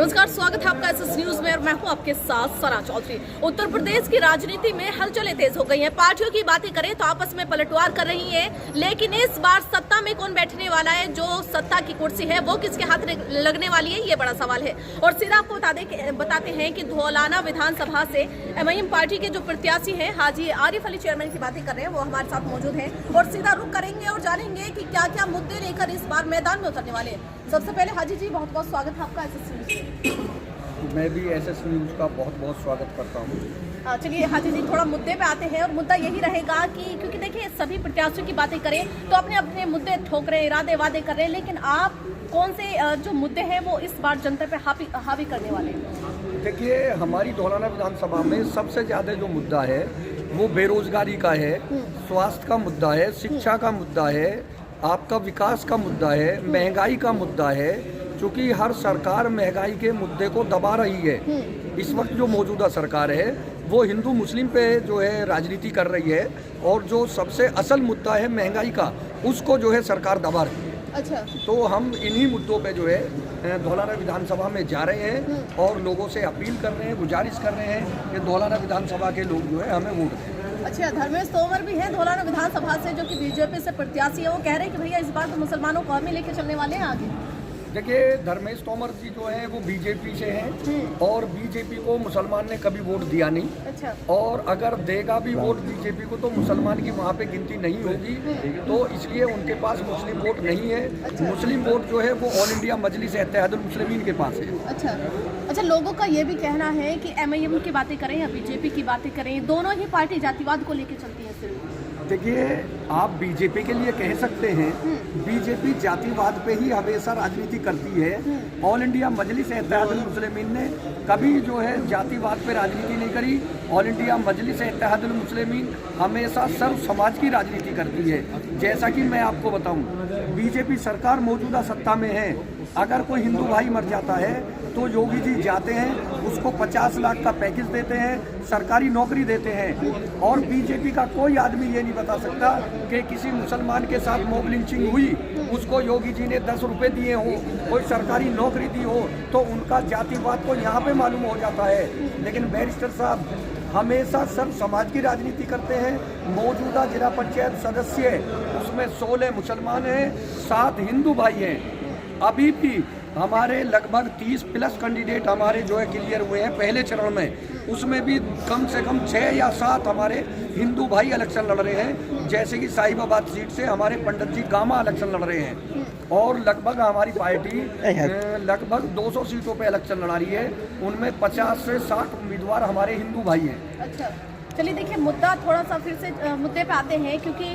नमस्कार, स्वागत है आपका एसएस न्यूज में और मैं हूं आपके साथ सना चौधरी। उत्तर प्रदेश की राजनीति में हलचलें तेज हो गई हैं। पार्टियों की बातें करें तो आपस में पलटवार कर रही हैं, लेकिन इस बार सत्ता में कौन बैठने वाला है, जो सत्ता की कुर्सी है वो किसके हाथ लगने वाली है, ये बड़ा सवाल है। और सीधा आपको बताते हैं कि धौलाना विधानसभा से एमआईएम पार्टी के जो प्रत्याशी हैं हाजी आरिफ अली चेयरमैन की बातें कर रहे हैं, वो हमारे साथ मौजूद हैं और सीधा रुख करेंगे और जानेंगे कि क्या क्या मुद्दे लेकर इस बार मैदान में उतरने वाले हैं। सबसे पहले हाजी जी, बहुत बहुत स्वागत है आपका एसएस न्यूज में। मैं भी एसएस न्यूज का बहुत बहुत स्वागत करता हूँ। चलिए हाजी जी, थोड़ा मुद्दे पे आते हैं और मुद्दा यही रहेगा कि क्योंकि देखिए सभी प्रत्याशियों की बातें करें तो अपने अपने मुद्दे ठोक रहे हैं, इरादे वादे कर रहे हैं, लेकिन आप कौन से जो मुद्दे हैं वो इस बार जनता पे हावी करने वाले हैं? देखिए, हमारी धौलाना विधानसभा में सबसे ज़्यादा जो मुद्दा है वो बेरोजगारी का है, स्वास्थ्य का मुद्दा है, शिक्षा का मुद्दा है, आपका विकास का मुद्दा है, महंगाई का मुद्दा है। क्योंकि हर सरकार महंगाई के मुद्दे को दबा रही है। इस वक्त जो मौजूदा सरकार है वो हिंदू मुस्लिम पे जो है राजनीति कर रही है और जो सबसे असल मुद्दा है महंगाई का, उसको जो है सरकार दबा रही है। अच्छा, तो हम इन्हीं मुद्दों पे जो है धौलाना विधानसभा में जा रहे हैं और लोगों से अपील कर रहे हैं, गुजारिश कर रहे हैं कि धौलाना विधानसभा के लोग जो है हमें वोट दें। अच्छा, धर्मेश तोमर भी हैं धौलाना विधानसभा से, जो कि बीजेपी से प्रत्याशी है। वो कह रहे हैं कि भैया इस बार तो मुसलमानों को हमें लेके चलने वाले हैं आगे। देखिए, धर्मेश तोमर जी जो है वो बीजेपी से हैं और बीजेपी को मुसलमान ने कभी वोट दिया नहीं। अच्छा। और अगर देगा भी वोट बीजेपी को तो मुसलमान की वहाँ पे गिनती नहीं होगी, तो इसलिए उनके पास मुस्लिम वोट नहीं है। अच्छा। मुस्लिम वोट जो है वो ऑल इंडिया मजलिस इत्तेहादुल मुस्लिमीन के पास है। अच्छा, लोगों का ये भी कहना है कि एमआईएम की बातें करें या बीजेपी की बातें करें, दोनों ही पार्टी जातिवाद को लेकर चलती है सिर्फ। देखिए, आप बीजेपी के लिए कह सकते हैं, बीजेपी जातिवाद पे ही हमेशा राजनीति करती है। ऑल इंडिया मजलिस इत्तेहादुल मुस्लिमीन ने कभी जो है जातिवाद पे राजनीति नहीं करी। ऑल इंडिया मजलिस इत्तेहादुल मुस्लिमीन हमेशा सर्व समाज की राजनीति करती है। जैसा कि मैं आपको बताऊं, बीजेपी सरकार मौजूदा सत्ता में है। अगर कोई हिंदू भाई मर जाता है तो योगी जी जाते हैं, उसको 50 लाख का पैकेज देते हैं, सरकारी नौकरी देते हैं। और बीजेपी का कोई आदमी ये नहीं बता सकता कि किसी मुसलमान के साथ मॉब लिंचिंग हुई, उसको योगी जी ने 10 रुपये दिए हो, कोई सरकारी नौकरी दी हो, तो उनका जातिवाद को यहाँ पे मालूम हो जाता है। लेकिन बैरिस्टर साहब हमेशा सर्व समाज की राजनीति करते हैं। मौजूदा जिला पंचायत सदस्य उसमें 16 मुसलमान हैं, 7 हिंदू भाई हैं। अभी भी हमारे लगभग 30 प्लस कैंडिडेट हमारे जो है क्लियर हुए हैं पहले चरण में। उसमें भी कम से कम 6 या 7 हमारे हिंदू भाई इलेक्शन लड़ रहे हैं। जैसे कि साहिबाबाद सीट से हमारे पंडित जी गामा इलेक्शन लड़ रहे हैं और लगभग हमारी पार्टी लगभग 200 सीटों पे इलेक्शन लड़ा रही है। उनमें 50 से 60 उम्मीदवार हमारे हिंदू भाई हैं। अच्छा, चलिए देखिए, मुद्दा थोड़ा सा फिर से मुद्दे पे आते हैं, क्योंकि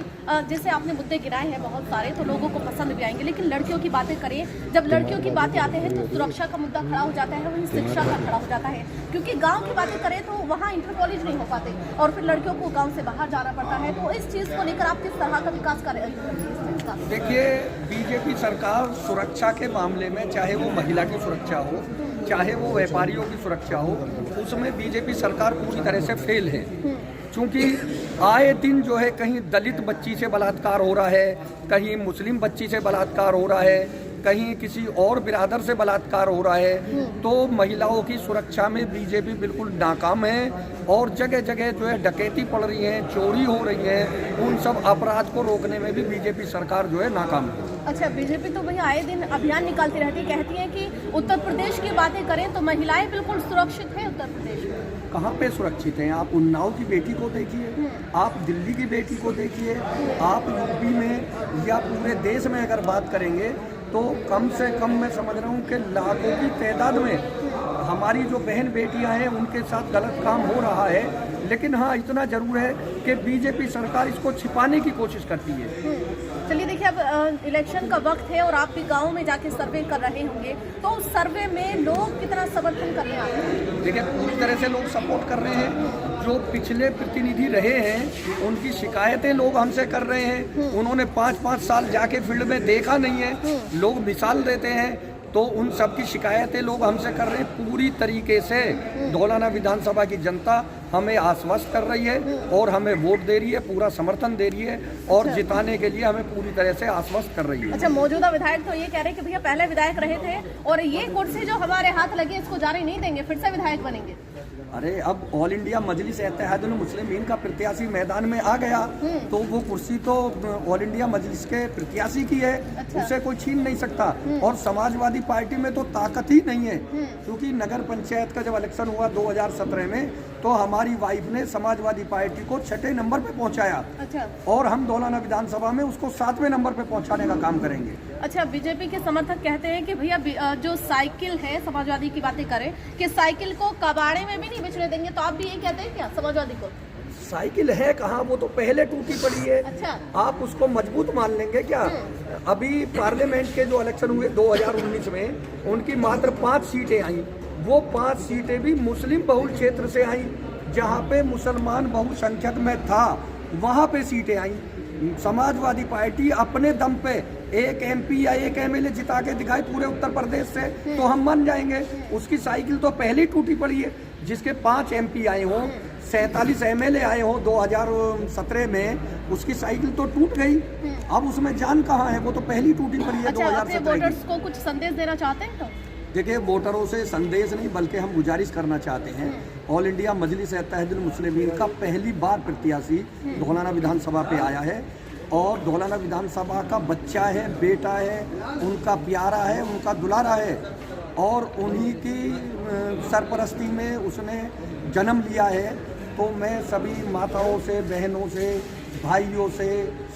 जैसे आपने मुद्दे गिनाए हैं बहुत सारे, तो लोगों को पसंद भी आएंगे। लेकिन लड़कियों की बातें करें, जब लड़कियों की बातें आते हैं तो सुरक्षा का मुद्दा खड़ा हो जाता है, वहीं शिक्षा का खड़ा हो जाता है। क्योंकि गांव की बातें करें तो वहाँ इंटर कॉलेज नहीं हो पाते और फिर लड़कियों को गाँव से बाहर जाना पड़ता है। तो इस चीज़ को लेकर आप किस तरह का विकास कर रहे हैं? देखिए, बीजेपी सरकार सुरक्षा के मामले में, चाहे वो महिला की सुरक्षा हो, चाहे वो व्यापारियों की सुरक्षा हो, उसमें बीजेपी सरकार पूरी तरह से फेल है। क्योंकि आए दिन जो है कहीं दलित बच्ची से बलात्कार हो रहा है, कहीं मुस्लिम बच्ची से बलात्कार हो रहा है, कहीं किसी और बिरादर से बलात्कार हो रहा है। तो महिलाओं की सुरक्षा में बीजेपी बिल्कुल नाकाम है और जगह जगह जो है डकैती पड़ रही है, चोरी हो रही है। उन सब अपराध को रोकने में भी बीजेपी सरकार जो है नाकाम है। अच्छा, बीजेपी तो भैया आए दिन अभियान निकालती रहती है, कहती है कि उत्तर प्रदेश की बातें करें तो महिलाएं बिल्कुल सुरक्षित हैं उत्तर प्रदेश में। कहाँ पे सुरक्षित हैं? आप उन्नाव की बेटी को देखिए, आप दिल्ली की बेटी को देखिए, आप यूपी में या पूरे देश में अगर बात करेंगे तो कम से कम मैं समझ रहा हूँ कि लाखों की तादाद में हमारी जो बहन बेटियां हैं उनके साथ गलत काम हो रहा है। लेकिन हाँ, इतना जरूर है कि बीजेपी सरकार इसको छिपाने की कोशिश करती है। चलिए देखिए, अब इलेक्शन का वक्त है और आप भी गाँव में जाके सर्वे कर रहे होंगे, तो उस सर्वे में लोग कितना समर्थन कर रहे हैं? देखिए, पूरी तरह से लोग सपोर्ट कर रहे हैं। जो पिछले प्रतिनिधि रहे हैं उनकी शिकायतें लोग हमसे कर रहे हैं। उन्होंने 5-5 साल जाके फील्ड में देखा नहीं है, लोग मिसाल देते हैं, तो उन सब की शिकायतें लोग हमसे कर रहे हैं। पूरी तरीके से धौलाना विधानसभा की जनता हमें आश्वस्त कर रही है और हमें वोट दे रही है, पूरा समर्थन दे रही है और जिताने के लिए हमें पूरी तरह से आश्वस्त कर रही है। अच्छा, मौजूदा विधायक तो ये कह रहे हैं कि भैया पहले विधायक रहे थे और ये कुर्सी जो हमारे हाथ लगी इसको जारी नहीं देंगे, फिर से विधायक बनेंगे। अरे अब ऑल इंडिया मजलिस इत्तेहादुल मुस्लिमीन का प्रत्याशी मैदान में आ गया तो वो कुर्सी तो ऑल इंडिया मजलिस के प्रत्याशी की है। अच्छा। उसे कोई छीन नहीं सकता। और समाजवादी पार्टी में तो ताकत ही नहीं है, क्योंकि नगर पंचायत का जब इलेक्शन हुआ 2017 में तो हमारी वाइफ ने समाजवादी पार्टी को 6ठे नंबर पे पहुंचाया। अच्छा। और हम दौलाना विधानसभा में उसको 7वें नंबर पे पहुंचाने का काम करेंगे। अच्छा, बीजेपी के समर्थक कहते हैं कि भैया जो साइकिल है, समाजवादी की बातें करें कि साइकिल को कबाड़े में भी नहीं बिछने देंगे, तो आप भी यही कहते हैं क्या समाजवादी को? साइकिल है कहाँ, वो तो पहले टूटी पड़ी है। अच्छा। आप उसको मजबूत मान लेंगे क्या? अभी पार्लियामेंट के जो इलेक्शन हुए 2019 में उनकी मात्र 5 सीटें आई। वो 5 सीटें भी मुस्लिम बहुल क्षेत्र से आई, जहाँ पे मुसलमान बहुसंख्यक में था वहाँ पे सीटें आई। समाजवादी पार्टी अपने दम पे एक MP या एक MLA जिता के दिखाए पूरे उत्तर प्रदेश से तो हम मान जाएंगे। उसकी साइकिल तो पहले ही टूटी पड़ी है। जिसके 5 MP आए हों, 47 MLA आए हों 2017 में, उसकी साइकिल तो टूट गई। अब उसमें जान कहाँ है? वो तो पहली टूटी पड़ी है। अच्छा, अपने 2017 वोटर्स को कुछ संदेश देना चाहते हैं तो? देखिए, वोटरों से संदेश नहीं बल्कि हम गुजारिश करना चाहते हैं। ऑल इंडिया मजलिस इत्तेहादुल मुस्लिमीन का पहली बार प्रत्याशी धौलाना विधानसभा पे आया है और धौलाना विधानसभा का बच्चा है, बेटा है, उनका प्यारा है, उनका दुलारा है और उन्हीं की सरपरस्ती में उसने जन्म लिया है। तो मैं सभी माताओं से, बहनों से, भाइयों से,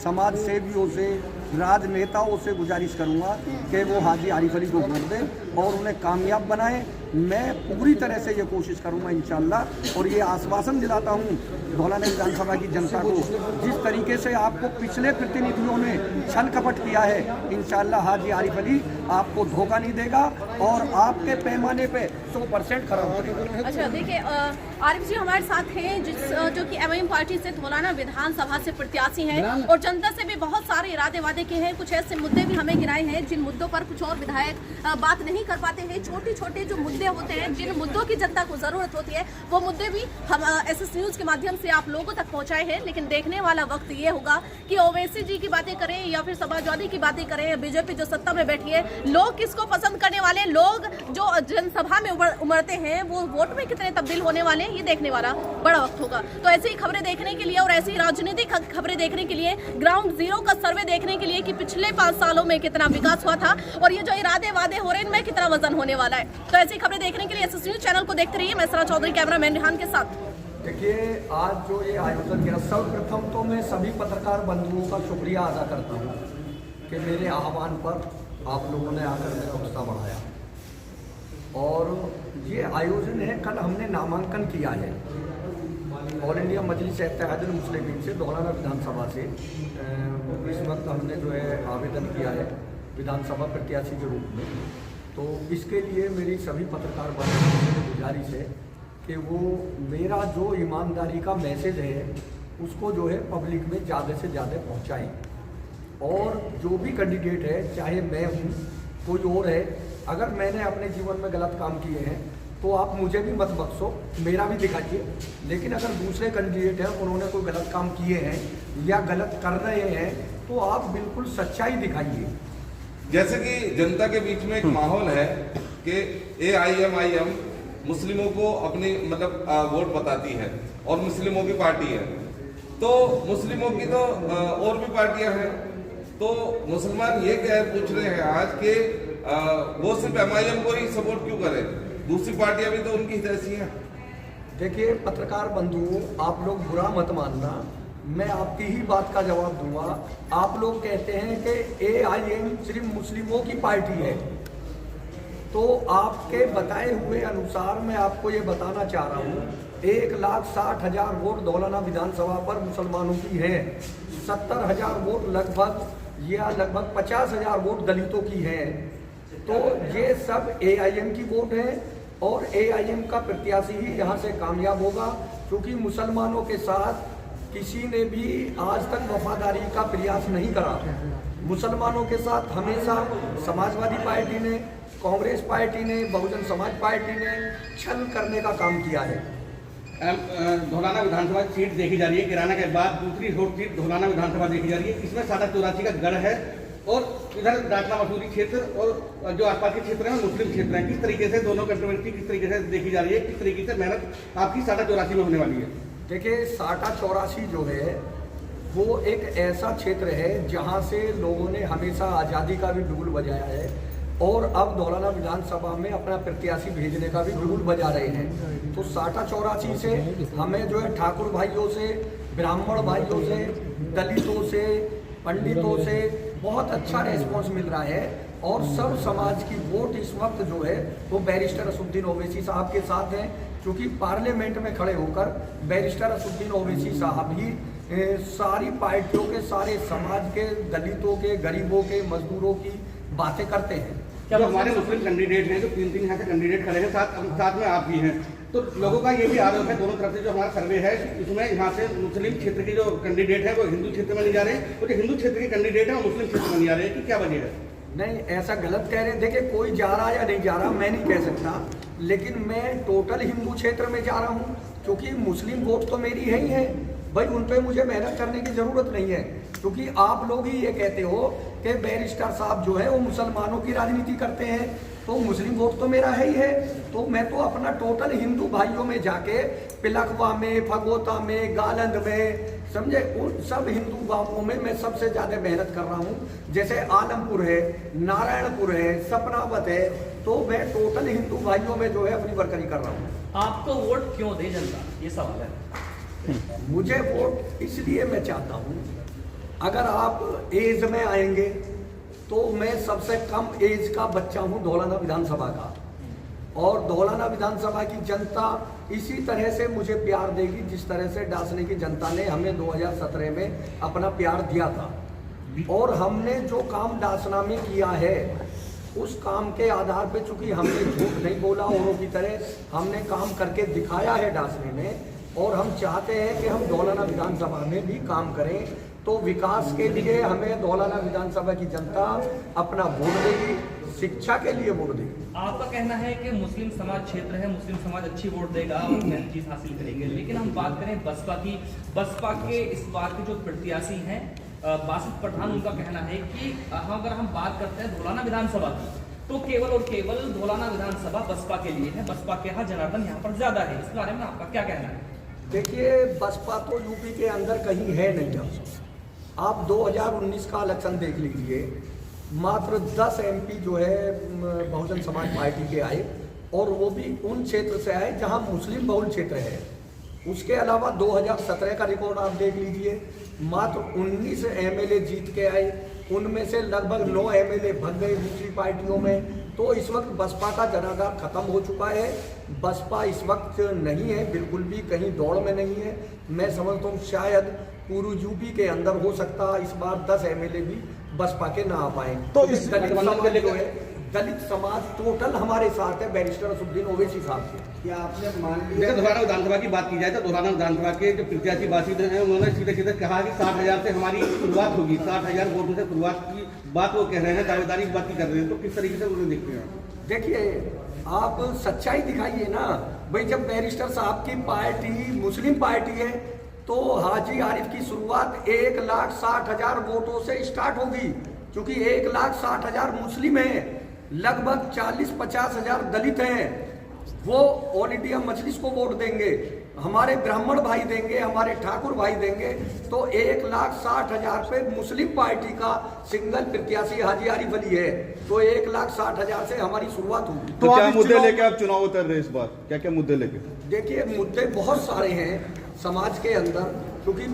समाज सेवियों से, राजनेताओं से गुजारिश करूंगा कि वो हाजी आरिफ अली को वोट दें और उन्हें कामयाब बनाएं। मैं पूरी तरह से ये कोशिश करूंगा इंशाल्लाह और ये आश्वासन दिलाता हूं धौलाना विधानसभा की जनता को, जिस तरीके से आपको पिछले प्रतिनिधियों ने छल कपट किया है, इंशाल्लाह हाजी आरिफ अली आपको धोखा नहीं देगा और आपके पैमाने पे 100% खरा उतरेगा। अच्छा, देखिए आरिफ जी हमारे साथ हैं जो कि MIM पार्टी से धौलाना विधानसभा से प्रत्याशी हैं और जनता से भी बहुत सारे इरादे वादे किए हैं। कुछ ऐसे मुद्दे भी हमें गिनाए हैं जिन मुद्दों पर कुछ और विधायक बात नहीं कर पाते हैं। छोटे छोटे जो मुद्दे होते हैं, जिन मुद्दों की जनता को जरूरत होती है, वो मुद्दे भी हम SS न्यूज के माध्यम से आप लोगों तक पहुंचाए हैं। लेकिन देखने वाला वक्त ये होगा कि ओवैसी जी की बातें करें या फिर समाजवादी की बातें करें या बीजेपी जो सत्ता में बैठी है, लोग किसको पसंद करने वाले, लोग जो जनसभा में उमड़ते हैं वो वोट में कितने तब्दील होने वाले हैं, ये देखने वाला बड़ा वक्त होगा। तो ऐसी खबरें देखने के लिए और ऐसी राजनीतिक खबरें देखने के लिए, ग्राउंड जीरो का सर्वे देखने के लिए कि पिछले 5 सालों में कितना विकास हुआ था और ये जो इरादे वादे हो रहे हैं इनमें कितना वजन होने वाला है, तो ऐसी खबरें देखने के लिए SS न्यूज चैनल को देखते रहिए। मैं सरा चौधरी, कैमरामैन रिहान के साथ। देखिए, आज जो ये आयोजन किया, सर्वप्रथम तो मैं सभी पत्रकार बंधुओं का शुक्रिया अदा करता हूँ कि मेरे आह्वान पर आप लोगों ने आकर मेरा उत्साह बढ़ाया। और ये आयोजन है, कल हमने नामांकन किया है ऑल इंडिया मजलिस इत्तेहादुल मुस्लिमीन से धौलाना विधानसभा से। इस वक्त हमने जो है आवेदन किया है विधानसभा प्रत्याशी के रूप में। तो इसके लिए मेरी सभी पत्रकार बंधुओं से गुजारिश है कि वो मेरा जो ईमानदारी का मैसेज है उसको जो है पब्लिक में ज़्यादा से ज़्यादा पहुँचाएँ। और जो भी कैंडिडेट है, चाहे मैं हूँ, कोई और है, अगर मैंने अपने जीवन में गलत काम किए हैं तो आप मुझे भी मत बख्शो, मेरा भी दिखाइए। लेकिन अगर दूसरे कैंडिडेट हैं, उन्होंने कोई गलत काम किए हैं या गलत कर रहे हैं, तो आप बिल्कुल सच्चाई दिखाइए। जैसे कि जनता के बीच में एक माहौल है कि AIMIM मुस्लिमों को अपनी मतलब वोट बताती है और मुस्लिमों की पार्टी है, तो मुस्लिमों की तो और भी पार्टियां हैं। तो मुसलमान ये कह पूछ रहे हैं आज के वो सिर्फ MIM को ही सपोर्ट क्यों करें, दूसरी पार्टियां भी तो उनकी हितैषी हैं। देखिए पत्रकार बंधुओं, आप लोग बुरा मत मानना, मैं आपकी ही बात का जवाब दूंगा। आप लोग कहते हैं कि AIM सिर्फ मुस्लिमों की पार्टी है, तो आपके बताए हुए अनुसार मैं आपको ये बताना चाह रहा हूँ 1,60,000 वोट धौलाना विधानसभा पर मुसलमानों की हैं, 70,000 वोट लगभग 50,000 वोट दलितों की हैं। तो ये सब AIM की वोट है और AIM का प्रत्याशी ही यहाँ से कामयाब होगा, क्योंकि मुसलमानों के साथ किसी ने भी आज तक वफादारी का प्रयास नहीं करा। मुसलमानों के साथ हमेशा समाजवादी पार्टी ने, कांग्रेस पार्टी ने, बहुजन समाज पार्टी ने छल करने का काम किया है। धौलाना विधानसभा सीट देखी जा रही है, किराना के बाद दूसरी सीट धौलाना विधानसभा देखी जा रही है। इसमें 84 का गढ़ है और इधर डाटना मसूरी क्षेत्र और जो आसपास के क्षेत्र हैं मुस्लिम क्षेत्र हैं। किस तरीके से दोनों कंट्रोवर्सी किस तरीके से देखी जा रही है, किस तरीके से मेहनत आपकी 84 में होने वाली है? देखिए 84 जो है वो एक ऐसा क्षेत्र है जहाँ से लोगों ने हमेशा आज़ादी का भी बिगुल बजाया है और अब धौलाना विधानसभा में अपना प्रत्याशी भेजने का भी बिगुल बजा रहे हैं। तो 84 से हमें जो है ठाकुर भाइयों से, ब्राह्मण भाइयों से, दलितों से, पंडितों से बहुत अच्छा रेस्पॉन्स मिल रहा है और सब समाज की वोट इस वक्त जो है वो बैरिस्टर असदुद्दीन ओवैसी साहब के साथ हैं, क्योंकि पार्लियामेंट में खड़े होकर बैरिस्टर असदुद्दीन ओवैसी साहब ही सारी पार्टियों के, सारे समाज के, दलितों के, गरीबों के, मजदूरों की बातें करते हैं। जो हमारे मुस्लिम कैंडिडेट हैं, जो 3 यहाँ से कैंडिडेट खड़े हैं, साथ में आप भी हैं, तो लोगों का ये भी आरोप है दोनों तरफ से जो हमारा सर्वे है इसमें यहाँ से मुस्लिम क्षेत्र के जो कैंडिडेट है वो हिंदू क्षेत्र में नहीं जा रहे हैं, और जो हिंदू क्षेत्र के कैंडिडेट है वो मुस्लिम क्षेत्र में नहीं जा रहे हैं, कि क्या वजह है? नहीं, ऐसा गलत कह रहे हैं। देखिए कोई जा रहा या नहीं जा रहा मैं नहीं कह सकता, लेकिन मैं टोटल हिंदू क्षेत्र में जा रहा हूँ, क्योंकि मुस्लिम वोट तो मेरी है ही है भाई, उन पे मुझे मेहनत करने की ज़रूरत नहीं है, क्योंकि आप लोग ही ये कहते हो कि बैरिस्टर साहब जो है वो मुसलमानों की राजनीति करते हैं, तो मुस्लिम वोट तो मेरा है ही है। तो मैं तो अपना टोटल हिंदू भाइयों में जाके पिलखवा में, फगोता में, गालंद में, समझे, उन सब हिंदू गांवों में मैं सबसे ज़्यादा मेहनत कर रहा हूँ। जैसे आलमपुर है, नारायणपुर है, सपनावत है, तो मैं टोटल हिंदू भाइयों में जो है अपनी वर्करी कर रहा हूँ। आपको वोट क्यों दे जनता, ये सवाल है। मुझे वोट इसलिए मैं चाहता हूँ, अगर आप एज में आएंगे तो मैं सबसे कम एज का बच्चा हूँ धौलाना विधानसभा का, और धौलाना विधानसभा की जनता इसी तरह से मुझे प्यार देगी जिस तरह से डासने की जनता ने हमें 2017 में अपना प्यार दिया था। और हमने जो काम डासना में किया है उस काम के आधार पे, चूंकि हमने झूठ नहीं बोला औरों की तरह, हमने काम करके दिखाया है डासने में, और हम चाहते हैं कि हम धौलाना विधानसभा में भी काम करें। तो विकास के लिए हमें धौलाना विधानसभा की जनता अपना वोट देगी, शिक्षा के लिए वोट देगी। आपका कहना है कि मुस्लिम समाज क्षेत्र है, मुस्लिम समाज अच्छी वोट देगा और बेहतर चीज हासिल करेंगे, लेकिन हम बात करें बसपा की, बसपा के इस बार के जो प्रत्याशी हैं बासित पठान, उनका कहना है कि अगर हम बात करते हैं धौलाना विधानसभा की, तो केवल और केवल धौलाना विधानसभा बसपा के लिए है, बसपा के यहाँ जनार्दन यहाँ पर ज्यादा है। इस बारे में आपका क्या कहना है? देखिए बसपा तो यूपी के अंदर कहीं है नहीं। आप 2019 का इलेक्शन देख लीजिए, मात्र 10 MP जो है बहुजन समाज पार्टी के आए, और वो भी उन क्षेत्र से आए जहां मुस्लिम बहुल क्षेत्र है। उसके अलावा 2017 का रिकॉर्ड आप देख लीजिए, मात्र 19 MLA जीत के आए, उनमें से लगभग 9 MLA भग गए दूसरी पार्टियों में। तो इस वक्त बसपा का जनाधार खत्म हो चुका है। बसपा इस वक्त नहीं है, बिल्कुल भी कहीं दौड़ में नहीं है। मैं समझता हूँ शायद पूर्व यूपी के अंदर हो सकता इस बार 10 MLA भी बसपा के ना आ पाए। तो इस दलित समाज टोटल हमारे साथ है बैरिस्टर असदुद्दीन ओवैसी साहब से। क्या आपने मान लिया? धौलाना विधानसभा की बात की जाए तो धौलाना विधानसभा के जो प्रत्याशी बासित हैं उन्होंने सीधे सीधे कहा कि 60,000 से हमारी शुरुआत होगी, 60,000 वोटों से शुरुआत की बात वो कह रहे हैं, दावेदारी की बात कर रहे हैं, तो किस तरीके से उन्हें देखते हैं? देखिए आप सच्चाई दिखाइए ना भाई, जब बैरिस्टर साहब की पार्टी मुस्लिम पार्टी है तो हाजी आरिफ की शुरुआत 1,60,000 वोटों से स्टार्ट होगी, क्योंकि 1,60,000 मुस्लिम हैं, लगभग 40-50 हजार दलित हैं, वो ऑल इंडिया मजलिस को वोट देंगे, हमारे ब्राह्मण भाई देंगे, हमारे ठाकुर भाई देंगे। तो 1,60,000 पे मुस्लिम पार्टी का सिंगल प्रत्याशी हाजी आरिफ अली है, तो 1,60,000 से हमारी शुरुआत होगी। तो क्या मुद्दे लेके आप चुनाव उतर रहे हैं इस बार? क्या क्या मुद्दे लेके? देखिए मुद्दे बहुत सारे हैं समाज के अंदर, क्योंकि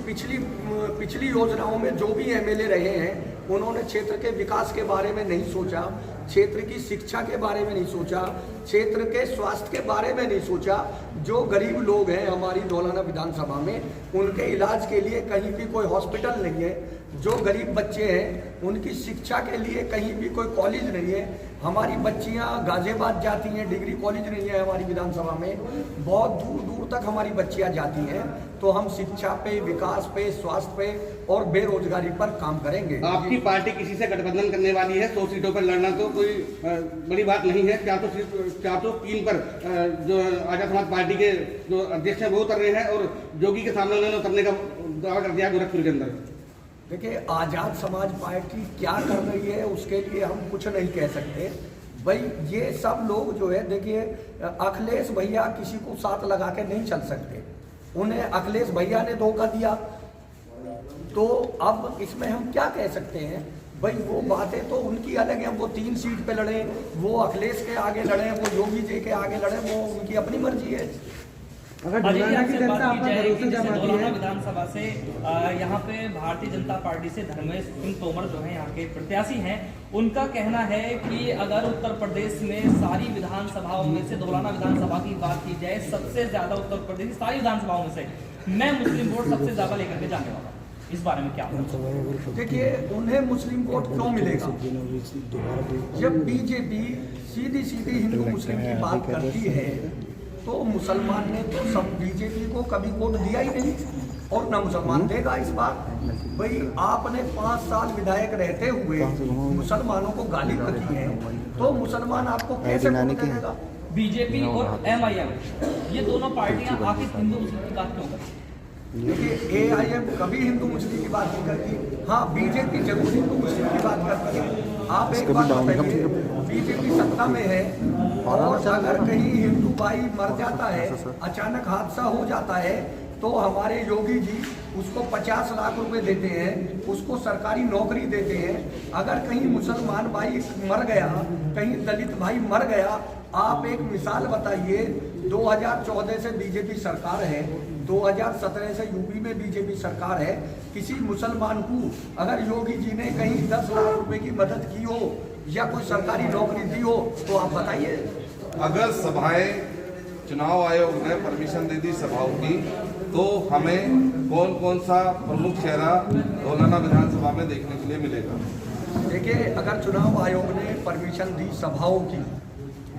पिछली योजनाओं में जो भी MLA रहे हैं उन्होंने क्षेत्र के विकास के बारे में नहीं सोचा, क्षेत्र की शिक्षा के बारे में नहीं सोचा, क्षेत्र के स्वास्थ्य के बारे में नहीं सोचा। जो गरीब लोग हैं हमारी धौलाना विधानसभा में, उनके इलाज के लिए कहीं भी कोई हॉस्पिटल नहीं है, जो गरीब बच्चे हैं उनकी शिक्षा के लिए कहीं भी कोई कॉलेज नहीं है। हमारी बच्चियां गाजियाबाद जाती हैं, डिग्री कॉलेज नहीं है हमारी विधानसभा में, बहुत दूर दूर तक हमारी बच्चियां जाती हैं। तो हम शिक्षा पे, विकास पे, स्वास्थ्य पे और बेरोजगारी पर काम करेंगे। आपकी पार्टी किसी से गठबंधन करने वाली है? 100 सीटों पर लड़ना तो कोई बड़ी बात नहीं है। 403 पर जो आजाद समाज पार्टी के जो अध्यक्ष हैं वो उतर रहे हैं और योगी के सामने उन्होंने उतरने का दावा कर दिया गोरखपुर के अंदर। देखिए, आजाद समाज पार्टी क्या कर रही है उसके लिए हम कुछ नहीं कह सकते भाई। ये सब लोग जो है, देखिए अखिलेश भैया किसी को साथ लगा के नहीं चल सकते। उन्हें अखिलेश भैया ने धोखा दिया, तो अब इसमें हम क्या कह सकते हैं भाई। वो बातें तो उनकी अलग हैं, वो 3 सीट पे लड़े, वो अखिलेश के आगे लड़े, वो योगी जी के आगे लड़े, वो उनकी अपनी मर्जी है। अगर ढोलाना की जनता आप पर भरोसा जमाती है, विधानसभा से यहाँ पे भारतीय जनता पार्टी से धर्मेश सिंह तोमर जो है यहाँ के प्रत्याशी हैं, उनका कहना है कि अगर उत्तर प्रदेश में सारी विधानसभाओं में से धोलाना विधानसभा की बात की जाए, सबसे ज्यादा उत्तर प्रदेश की सारी विधानसभाओं में से मैं मुस्लिम वोट सबसे ज्यादा लेकर के जाने वाला हूँ। इस बारे में क्या? देखिए, उन्हें मुस्लिम वोट क्यों मिलेगा जब बीजेपी सीधी सीधी हिंदू मुस्लिम की बात करती है। तो मुसलमान ने तो सब बीजेपी को कभी वोट दिया ही नहीं और ना मुसलमान देगा इस बार। भाई आपने 5 साल विधायक रहते हुए मुसलमानों को गाली बकी है, तो मुसलमान आपको कैसे वोट देगा? बीजेपी और MIM ये दोनों पार्टियां आखिर हिंदू मुस्लिम की बात क्यों करती? देखिए, AIM कभी हिंदू मुस्लिम की बात नहीं करती। हाँ, बीजेपी जरूर हिंदू मुस्लिम की बात करती है। आप एक बात बताइए, बीजेपी सत्ता में है और अगर कहीं हिंदू भाई मर जाता है, अचानक हादसा हो जाता है, तो हमारे योगी जी उसको 50 लाख रुपए देते हैं, उसको सरकारी नौकरी देते हैं। अगर कहीं मुसलमान भाई मर गया, कहीं दलित भाई मर गया, आप एक मिसाल बताइए। 2014 से बीजेपी सरकार है, 2017 से यूपी में बीजेपी सरकार है। किसी मुसलमान को अगर योगी जी ने कहीं 10 लाख रुपए की मदद की हो या कोई सरकारी नौकरी दी हो, तो आप बताइए। अगर सभाएं, चुनाव आयोग ने परमिशन दे दी सभाओं की, तो हमें कौन कौन सा प्रमुख चेहरा धोलाना विधानसभा में देखने के लिए मिलेगा? देखिए, अगर चुनाव आयोग ने परमिशन दी सभाओं की,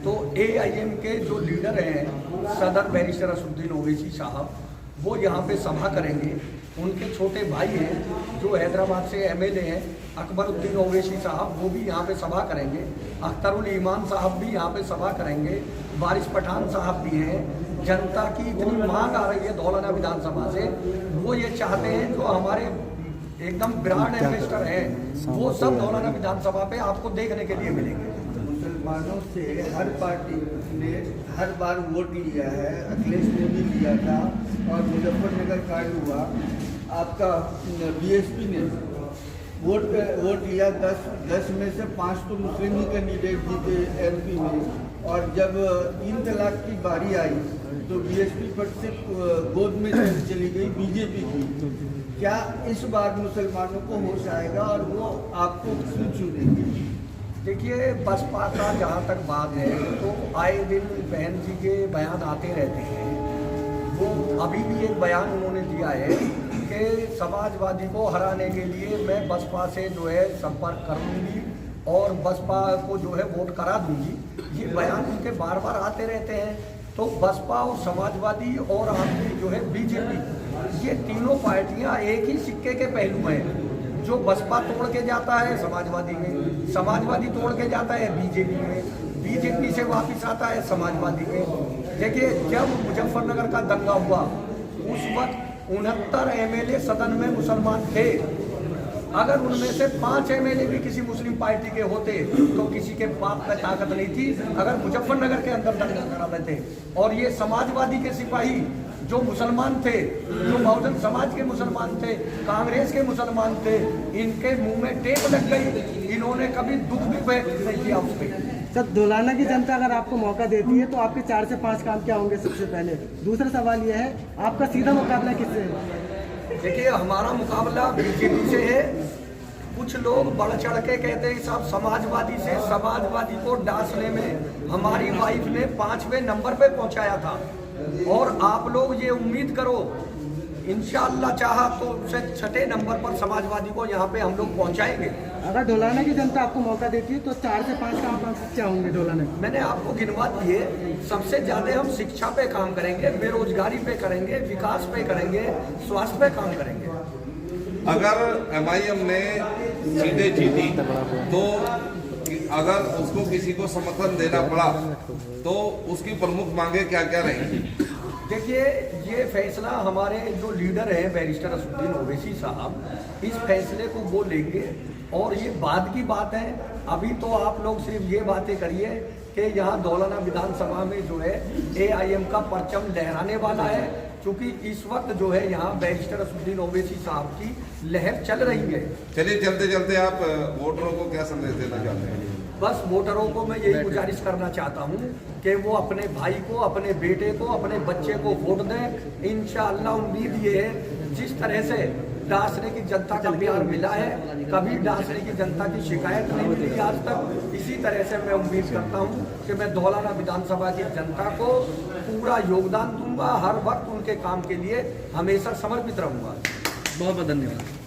तो AIM के जो लीडर हैं सदर बैरिस्टर असदुद्दीन ओवैसी साहब, वो यहाँ पे सभा करेंगे। उनके छोटे भाई हैं जो हैदराबाद से MLA हैं, अकबरुद्दीन ओवैसी साहब, वो भी यहाँ पे सभा करेंगे। अख्तरुल ईमान साहब भी यहाँ पे सभा करेंगे। वारिस पठान साहब भी हैं। जनता की इतनी मांग आ रही है धौलाना विधानसभा से, वो ये चाहते हैं जो हमारे एकदम ब्रांड एम्बेसडर हैं, वो सब धौलाना विधानसभा पे आपको देखने के लिए मिलेंगे। मुसलमानों से हर पार्टी ने हर बार वोट लिया है। अखिलेश ने भी लिया था और मुजफ्फरनगर कांड हुआ, आपका BSP ने वोट लिया। 10 में से 5 तो मुस्लिम ही कैंडिडेट जीते MP में। और जब 3 तलाक की बारी आई तो BSP पर से गोद में चली गई बीजेपी की। क्या इस बार मुसलमानों को होश आएगा और वो आपको क्यों चुनेंगे? देखिए, बसपा का जहाँ तक बात है, तो आए दिन बहन जी के बयान आते रहते हैं। वो अभी भी एक बयान उन्होंने दिया है कि समाजवादी को हराने के लिए मैं बसपा से जो है संपर्क कर लूँगी और बसपा को जो है वोट करा दूँगी। ये बयान उनके बार बार आते रहते हैं। तो बसपा और समाजवादी और आपकी जो है बीजेपी, ये तीनों पार्टियाँ एक ही सिक्के के पहलू हैं। जो बसपा तोड़ के जाता है समाजवादी में, समाजवादी तोड़ के जाता है बीजेपी में, बीजेपी से वापस आता है समाजवादी में। देखिए, जब मुजफ्फरनगर का दंगा हुआ उस वक्त 69 MLA सदन में मुसलमान थे। अगर उनमें से 5 MLA भी किसी मुस्लिम पार्टी के होते तो किसी के बाप में ताकत नहीं थी अगर मुजफ्फरनगर के अंदर दंगा करा देते। और ये समाजवादी के सिपाही जो मुसलमान थे, जो बहुजन समाज के मुसलमान थे, कांग्रेस के मुसलमान थे, इनके मुंह में टेप लग गई। इन्होंने कभी दुख भी व्यक्त नहीं किया उस पर। सर, धोलाना की जनता अगर आपको मौका देती है तो आपके 4 से 5 काम क्या होंगे? सबसे पहले दूसरा सवाल यह है, आपका सीधा मुकाबला किससे है? देखिए, हमारा मुकाबला बीजेपी से है। कुछ लोग बढ़ चढ़ के कहते हैं साहब समाजवादी से। समाजवादी को डांसने में हमारी वाइफ ने 5वें नंबर पे पहुंचाया था। और आप लोग ये उम्मीद करो, इंशाअल्लाह चाहा तो उसे 6ठे नंबर पर समाजवादी को यहाँ पे हम लोग पहुँचाएंगे। अगर ढोलाना की जनता आपको मौका देती है तो 4 से 5 काम क्या होंगे ढोलाना में? मैंने आपको गिनवा दिए। सबसे ज्यादा हम शिक्षा पे काम करेंगे, बेरोजगारी पे करेंगे, विकास पे करेंगे, स्वास्थ्य पे काम करेंगे। अगर MIM ने सीटें जीती तो अगर उसको किसी को समर्थन देना पड़ा तो उसकी प्रमुख मांगे क्या क्या रहेंगी? देखिए, ये फैसला हमारे जो लीडर हैं बैरिस्टर असदुद्दीन ओवैसी साहब, इस फैसले को वो लेंगे और ये बाद की बात है। अभी तो आप लोग सिर्फ ये बातें करिए कि यहाँ दौलाना विधानसभा में जो है AIM का परचम लहराने वाला है, क्योंकि इस वक्त जो है यहाँ बैरिस्टर असदुद्दीन ओवैसी साहब की लहर चल रही है। चलिए, चलते चलते आप वोटरों को क्या संदेश देना चाहते हैं? बस वोटरों को मैं यही गुजारिश करना चाहता हूँ कि वो अपने भाई को, अपने बेटे को, अपने बच्चे को वोट दें। इंशाअल्लाह उम्मीद ये है, जिस तरह से डासरे की जनता का प्यार मिला है, कभी डासरे की जनता की शिकायत नहीं मिली आज तक। इसी तरह से मैं उम्मीद करता हूँ कि मैं दौलाना विधानसभा की जनता को पूरा योगदान दूंगा, हर वक्त उनके काम के लिए हमेशा समर्पित रहूंगा। बहुत बहुत धन्यवाद।